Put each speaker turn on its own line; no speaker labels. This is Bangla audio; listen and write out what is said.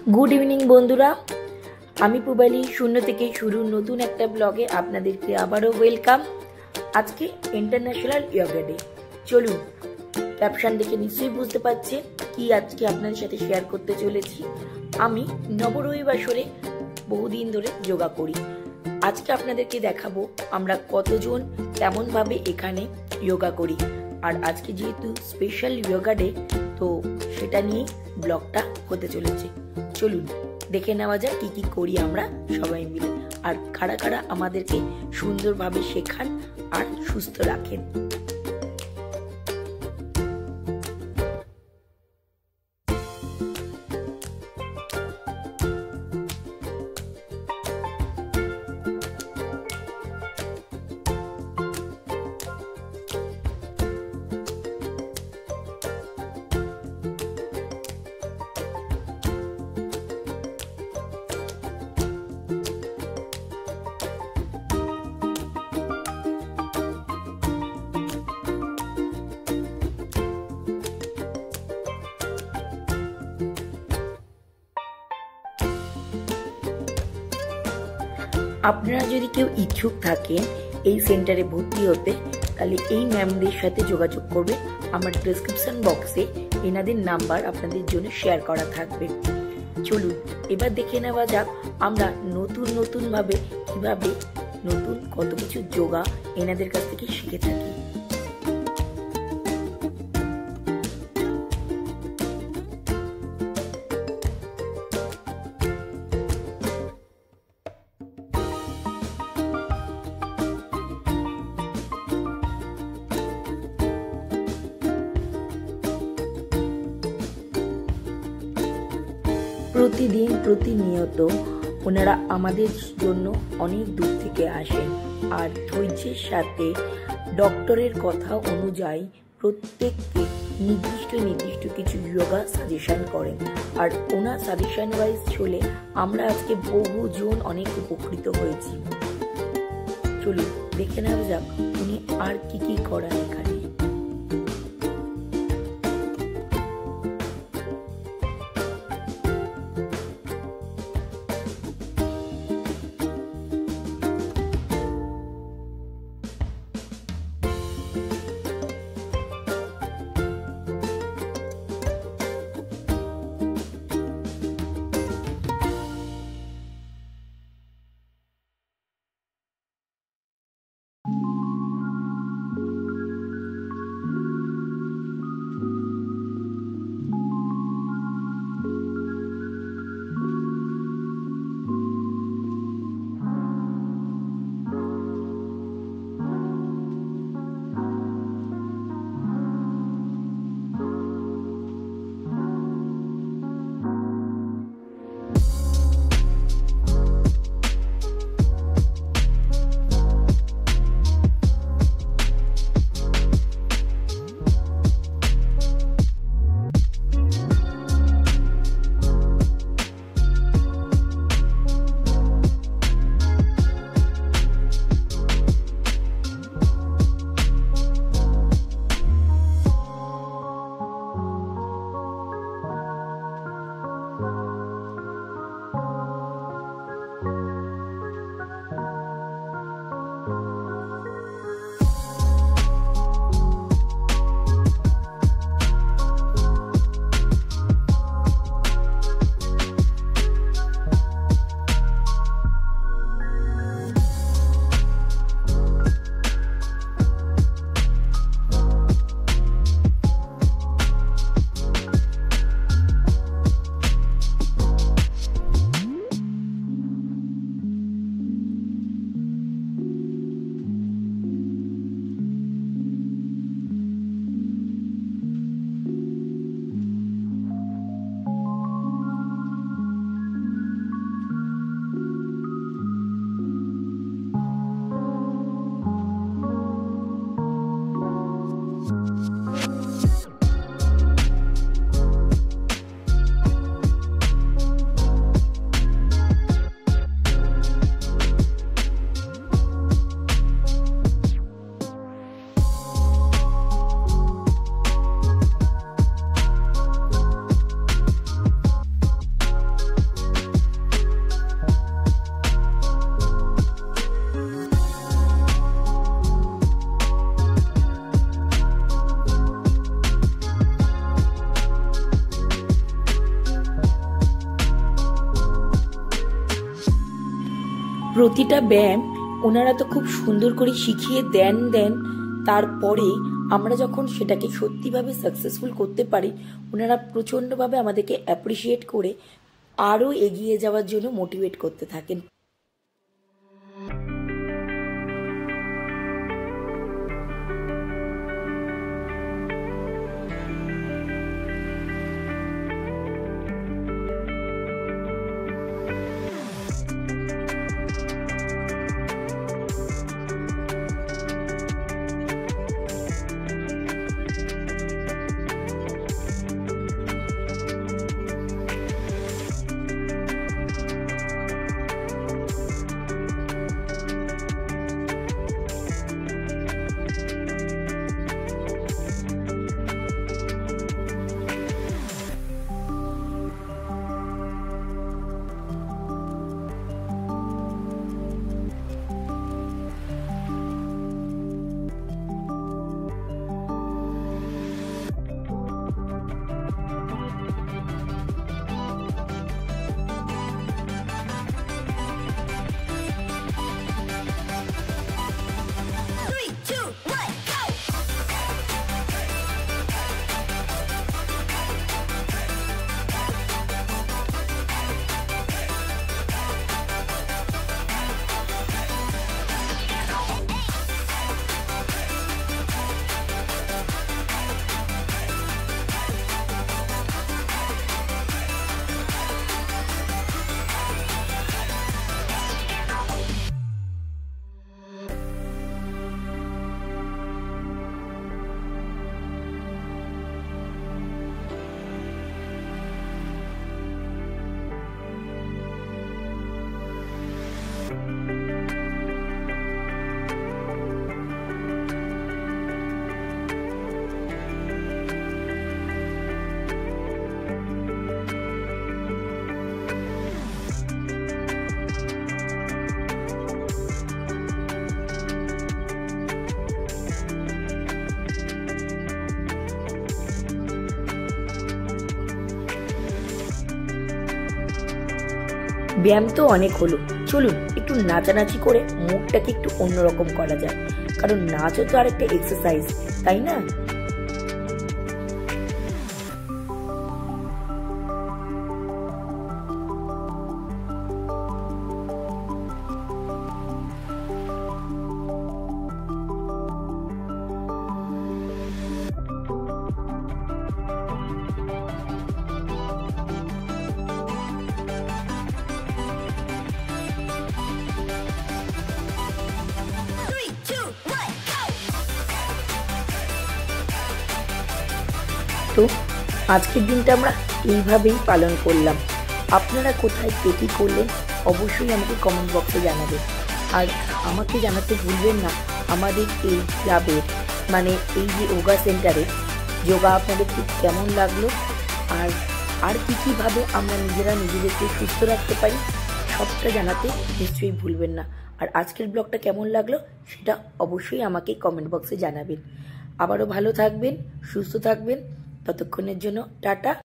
गुड इवनिंग बंधुरा आमी पुबाली शून्य থেকে শুরু নতুন একটা ব্লগে আপনাদেরকে আবারো ওয়েলকাম। আজকে ইন্টারন্যাশনাল যোগা ডে। চলুন ক্যাপশন দেখে নিশ্চয়ই বুঝতে পারছেন কি আজকে আপনাদের সাথে শেয়ার করতে চলেছি। আমি নবরবিবাসরে বহুদিন ধরে যোগা করি। আজকে আপনাদেরকে দেখাবো আমরা কতজন কেমন ভাবে এখানে যোগা করি। আর আজকে যেহেতু স্পেশাল যোগা ডে তো সেটা নিয়ে ব্লগটা হতে চলেছে। চলুন দেখে নেওয়া যাক কি কি করি আমরা সবাই মিলে, আর কারা কারা আমাদেরকে সুন্দরভাবে শেখান আর সুস্থ রাখেন। আপনারা যদি কেউ ইচ্ছুক থাকেন এই সেন্টারে ভর্তি হতে তাহলে এই ম্যামদের সাথে যোগাযোগ করবে। আমার ডেসক্রিপশন বক্সে এনাদের নাম্বার আপনাদের জন্য শেয়ার করা থাকবে। চলুন এবার দেখে নেওয়া যাক আমরা নতুন ভাবে কিভাবে নতুন কত কিছু যোগা এনাদের কাছ থেকে শিখে থাকি। প্রতিদিন প্রতিনিয়ত ওনারা আমাদের জন্য অনেক দূর থেকে আসেন আর ধৈর্যের সাথে ডক্টরের কথা অনুযায়ী প্রত্যেককে নির্দিষ্ট কিছু যোগা সাজেশন করেন। আর ওনার সাজেশন ওয়াইজ চলে আমরা আজকে বহুজন অনেক উপকৃত হয়েছি। চলুন দেখে নেওয়া যাক উনি আর কি কি করেন এখানে। প্রতিটা ব্যায়াম ওনারা তো খুব সুন্দর করে শিখিয়ে দেন। তারপরে আমরা যখন সেটাকে সত্যিভাবে সাকসেসফুল করতে পারি, ওনারা প্রচণ্ডভাবে আমাদেরকে অ্যাপ্রিসিয়েট করে আরও এগিয়ে যাওয়ার জন্য মোটিভেট করতে থাকেন। ব্যায়াম তো অনেক হলো, চলুন একটু নাচানাচি করে মুখটাকে একটু অন্যরকম করা যায়, কারণ নাচও তো আরেকটা এক্সারসাইজ, তাই না? তো আজকের দিনটা আমরা এইভাবেই পালন করলাম। আপনারা কোথায় কি করলেন অবশ্যই আমাকে কমেন্ট বক্সে জানাবেন। আর আমাকে জানাতে ভুলবেন না আমাদের এই ক্লাবের মানে এই যে যোগা সেন্টারে যোগা আপনাদের ঠিক কেমন লাগলো, আর কীভাবে আমরা নিজেদেরকে সুস্থ রাখতে পারি সবটা জানাতে নিশ্চয়ই ভুলবেন না। আর আজকের ব্লগটা কেমন লাগলো সেটা অবশ্যই আমাকে কমেন্ট বক্সে জানাবেন। আবারও ভালো থাকবেন, সুস্থ থাকবেন, ততক্ষণের জন্য টাটা।